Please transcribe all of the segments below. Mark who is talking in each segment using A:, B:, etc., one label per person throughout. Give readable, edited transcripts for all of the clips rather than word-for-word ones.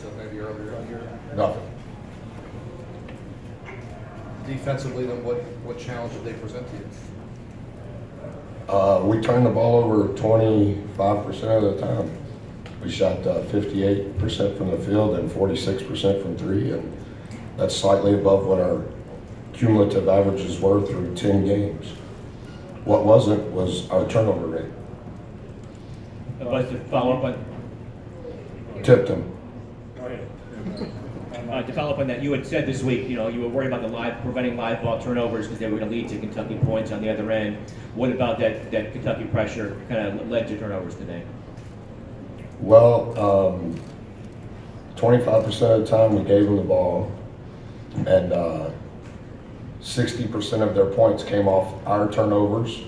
A: to maybe earlier in the year?
B: Nothing.
A: Defensively, then what challenge did they present to you?
B: We turned the ball over 25% of the time. We shot 58% from the field and 46% from three, and that's slightly above what our cumulative averages were through 10 games. What wasn't was our turnover rate.
C: But to follow up on,
B: Tipped them.
C: to follow up on that, you had said this week, you were worried about preventing live ball turnovers because they were going to lead to Kentucky points on the other end. What about that Kentucky pressure kind of led to turnovers today?
B: Well, 25% of the time we gave them the ball, and 60% of their points came off our turnovers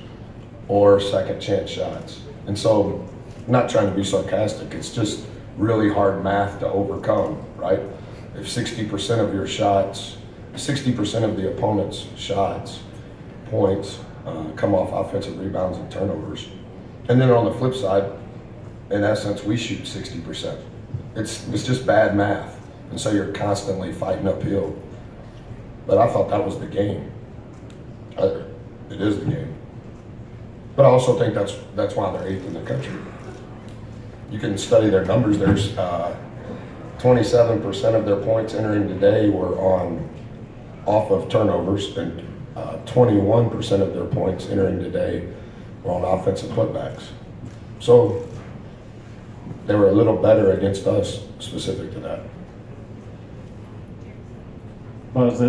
B: or second chance shots. And so, not trying to be sarcastic, it's just really hard math to overcome, right? If 60% of your shots, 60% of the opponent's shots, points, come off offensive rebounds and turnovers. And then on the flip side, in essence, we shoot 60%. It's just bad math. And so you're constantly fighting uphill. But I thought that was the game. It is the game. But I also think that's why they're 8th in the country. You can study their numbers. There's 27% of their points entering today were off of turnovers, and 21% of their points entering today were on offensive putbacks. So they were a little better against us specific to that.
D: Buzz,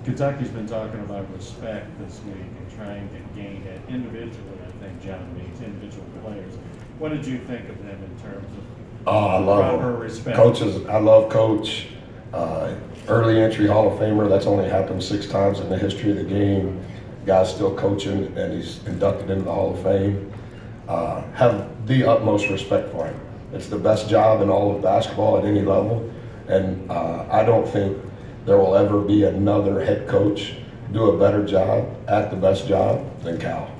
D: Kentucky's been talking about respect this week and trying to gain it individually. I think John means individual players. What did you think of them in terms of
B: I love
D: proper respect?
B: Coaches. I love Coach. Early entry Hall of Famer. That's only happened 6 times in the history of the game. Guy's still coaching, and he's inducted into the Hall of Fame. Have the utmost respect for him. It's the best job in all of basketball at any level, and I don't think there will ever be another head coach do a better job at the best job than Cal.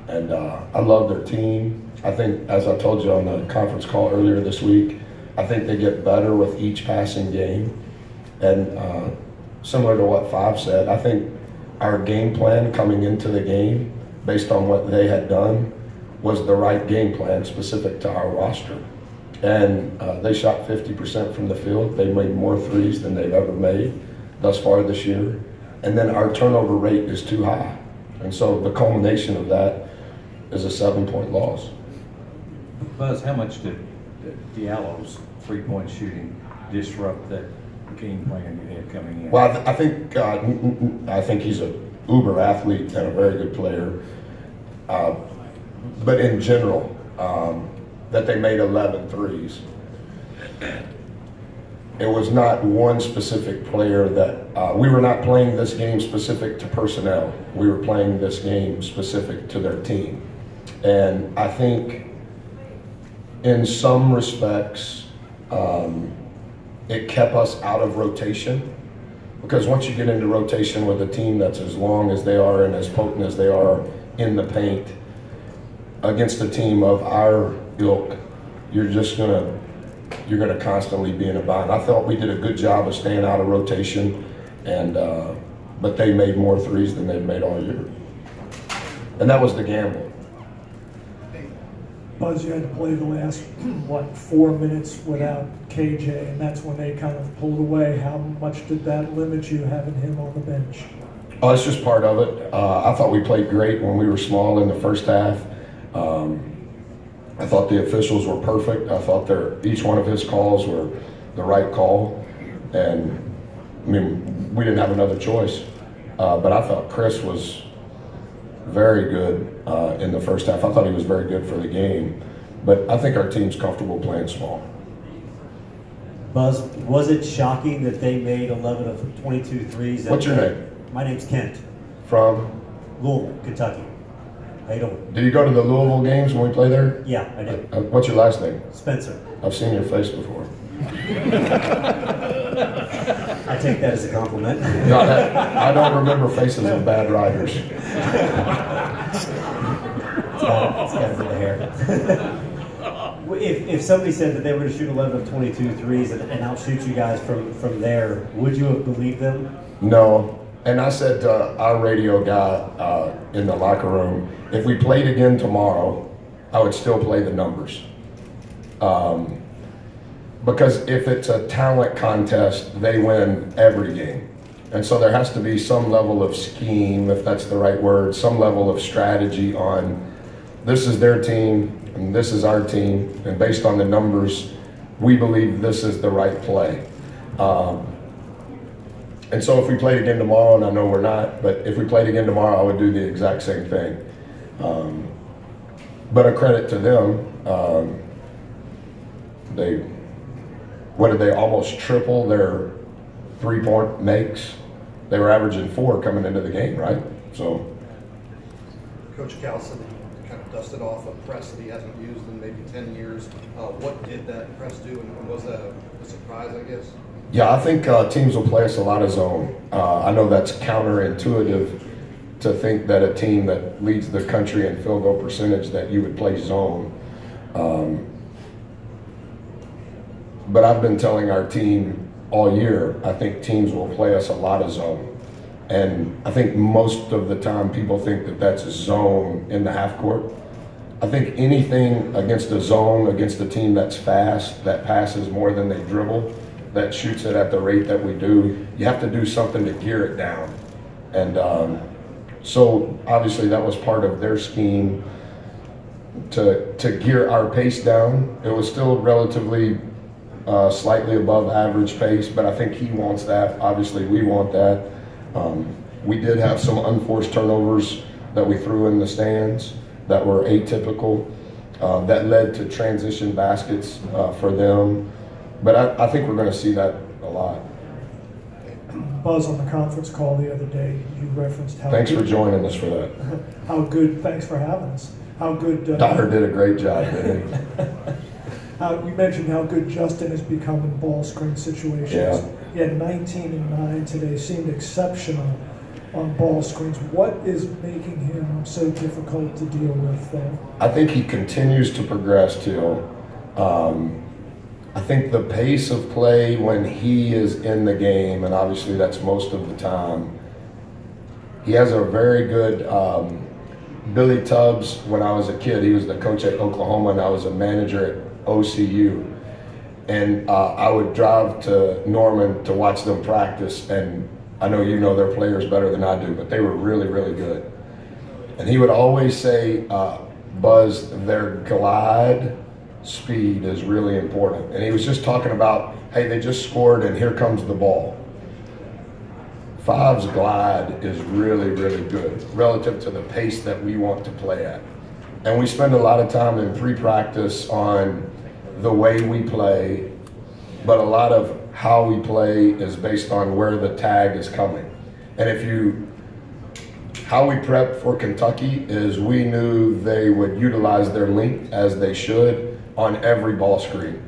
B: And I love their team. I think, as I told you on the conference call earlier this week, I think they get better with each passing game. And similar to what Five said, I think our game plan coming into the game, based on what they had done, was the right game plan specific to our roster. And they shot 50% from the field. They made more threes than they've ever made thus far this year. And then our turnover rate is too high. And so the culmination of that is a 7-point loss.
E: Buzz, how much did Diallo's three-point shooting disrupt that game plan you had coming in?
B: Well, I think he's a uber athlete and a very good player. But in general, that they made 11 threes. It was not one specific player that, we were not playing this game specific to personnel. We were playing this game specific to their team. And I think in some respects, it kept us out of rotation, because once you get into rotation with a team that's as long as they are and as potent as they are in the paint against a team of our ilk, you're gonna constantly be in a bind. I thought we did a good job of staying out of rotation, and but they made more threes than they've made all year, and that was the gamble.
F: Buzz, you had to play the last, 4 minutes without KJ, and that's when they kind of pulled away. How much did that limit you, having him on the bench?
B: Oh, it's just part of it. I thought we played great when we were small in the first half. I thought the officials were perfect. I thought each one of his calls were the right call. And, I mean, we didn't have another choice. But I thought Chris was very good in the first half. I thought he was very good for the game. But I think our team's comfortable playing small.
G: Buzz, was it shocking that they made 11 of 22 threes?
B: What's your name?
G: My name's Kent.
B: From?
G: Louisville, Kentucky. How you doing?
B: Did you go to the Louisville games when we played there?
G: Yeah, I did.
B: What's your last name?
G: Spencer.
B: I've seen your face before.
G: I take that as a compliment.
B: No, I don't remember faces of bad riders.
G: It's got to be the hair. if somebody said that they were going to shoot 11 of 22 threes and outshoot you guys from there, would you have believed them?
B: No. And I said to our radio guy in the locker room, if we played again tomorrow, I would still play the numbers. Because if it's a talent contest, they win every game. And so there has to be some level of scheme, if that's the right word, some level of strategy on this is their team and this is our team. And based on the numbers, we believe this is the right play. And so if we played again tomorrow, and I know we're not, but if we played again tomorrow, I would do the exact same thing. But a credit to them, what did they almost triple their 3-point makes? They were averaging 4 coming into the game, right? So,
A: Coach Cal said that he kind of dusted off a press that he hasn't used in maybe 10 years. What did that press do, and was that a surprise, I guess?
B: yeah, I think teams will play us a lot of zone. I know that's counterintuitive to think that a team that leads the country in field goal percentage that you would play zone. But I've been telling our team all year, I think teams will play us a lot of zone. And I think most of the time people think that that's a zone in the half court. I think anything against a zone, against a team that's fast, that passes more than they dribble, that shoots it at the rate that we do, you have to do something to gear it down. And so obviously that was part of their scheme to gear our pace down. It was still relatively slightly above average pace, but I think he wants that. Obviously we want that. We did have some unforced turnovers that we threw in the stands that were atypical, that led to transition baskets for them. But I think we're going to see that a lot.
F: Buzz, on the conference call the other day, you referenced how
B: Thanks for
F: good,
B: joining us for that.
F: how good, thanks for having us, how good
B: Daughter did a great job, didn't he?
F: you mentioned how good Justin has become in ball screen situations.
B: Yeah.
F: He had 19 and 9 today, seemed exceptional on ball screens. What is making him so difficult to deal with there?
B: I think he continues to progress too. I think the pace of play when he is in the game, and obviously that's most of the time, he has a very good, Billy Tubbs, when I was a kid, he was the coach at Oklahoma and I was a manager at OCU. And I would drive to Norman to watch them practice, and I know you know their players better than I do, but they were really, really good. And he would always say, Buzz, their glide speed is really important. And he was just talking about, hey, they just scored and here comes the ball. Five's glide is really, really good relative to the pace that we want to play at. And we spend a lot of time in pre-practice on the way we play, but a lot of how we play is based on where the tag is coming. And how we prepped for Kentucky is we knew they would utilize their length as they should on every ball screen.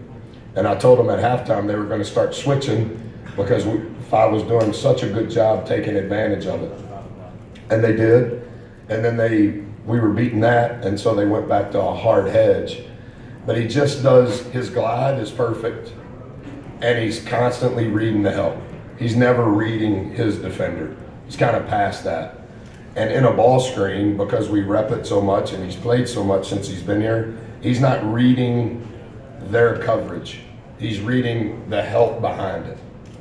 B: And I told them at halftime they were going to start switching because Five was doing such a good job taking advantage of it. And they did. And then we were beating that, and so they went back to a hard hedge. But he just does, his glide is perfect, and he's constantly reading the help. He's never reading his defender. He's kind of past that. And in a ball screen, because we rep it so much and he's played so much since he's been here, he's not reading their coverage. He's reading the help behind it.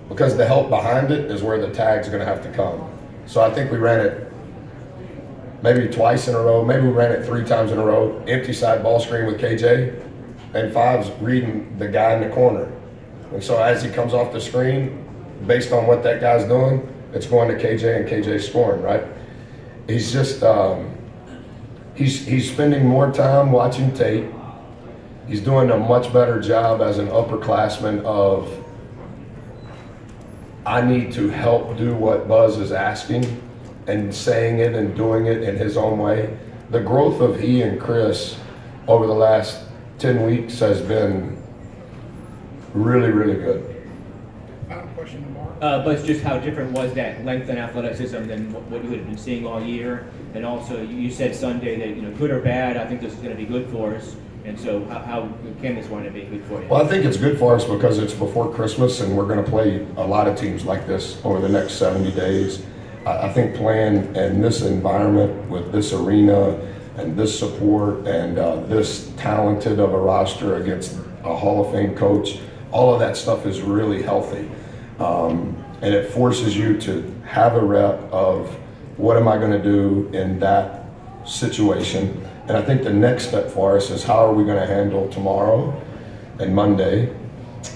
B: Because the help behind it is where the tag's gonna have to come. So I think we ran it maybe twice in a row, maybe we ran it 3 times in a row, empty side ball screen with KJ, and Five's reading the guy in the corner. And so as he comes off the screen, based on what that guy's doing, it's going to KJ and KJ's scoring, right? He's just, he's spending more time watching tape. He's doing a much better job as an upperclassman of, I need to help do what Buzz is asking, and saying it and doing it in his own way. The growth of he and Chris over the last 10 weeks has been really, really good.
A: Final question to Mark.
C: But just how different was that length and athleticism than what you had been seeing all year? And also, you said Sunday that, good or bad, I think this is going to be good for us. And so how can this wind up being good for you?
B: Well, I think it's good for us because it's before Christmas and we're going to play a lot of teams like this over the next 70 days. I think playing in this environment with this arena and this support and this talented of a roster against a Hall of Fame coach, all of that stuff is really healthy. And it forces you to have a rep of what am I going to do in that situation. And I think the next step for us is how are we going to handle tomorrow and Monday.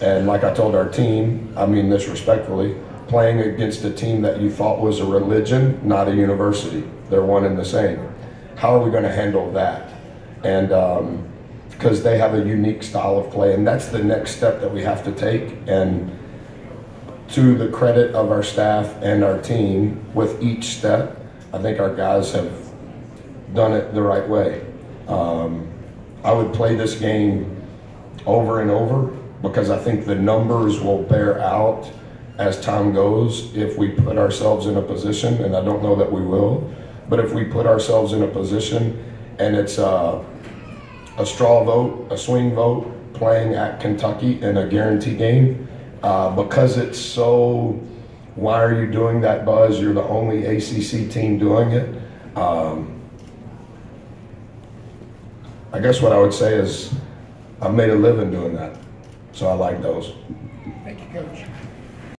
B: And like I told our team, I mean this respectfully, playing against a team that you thought was a religion, not a university. They're one and the same. How are we going to handle that? And because they have a unique style of play, and that's the next step that we have to take. And to the credit of our staff and our team, with each step, I think our guys have done it the right way. I would play this game over and over because I think the numbers will bear out as time goes if we put ourselves in a position, and I don't know that we will, but if we put ourselves in a position and it's a straw vote, a swing vote, playing at Kentucky in a guarantee game, because it's so, why are you doing that, Buzz? You're the only ACC team doing it. I guess what I would say is I've made a living doing that, so I like those.
H: Thank you, Coach.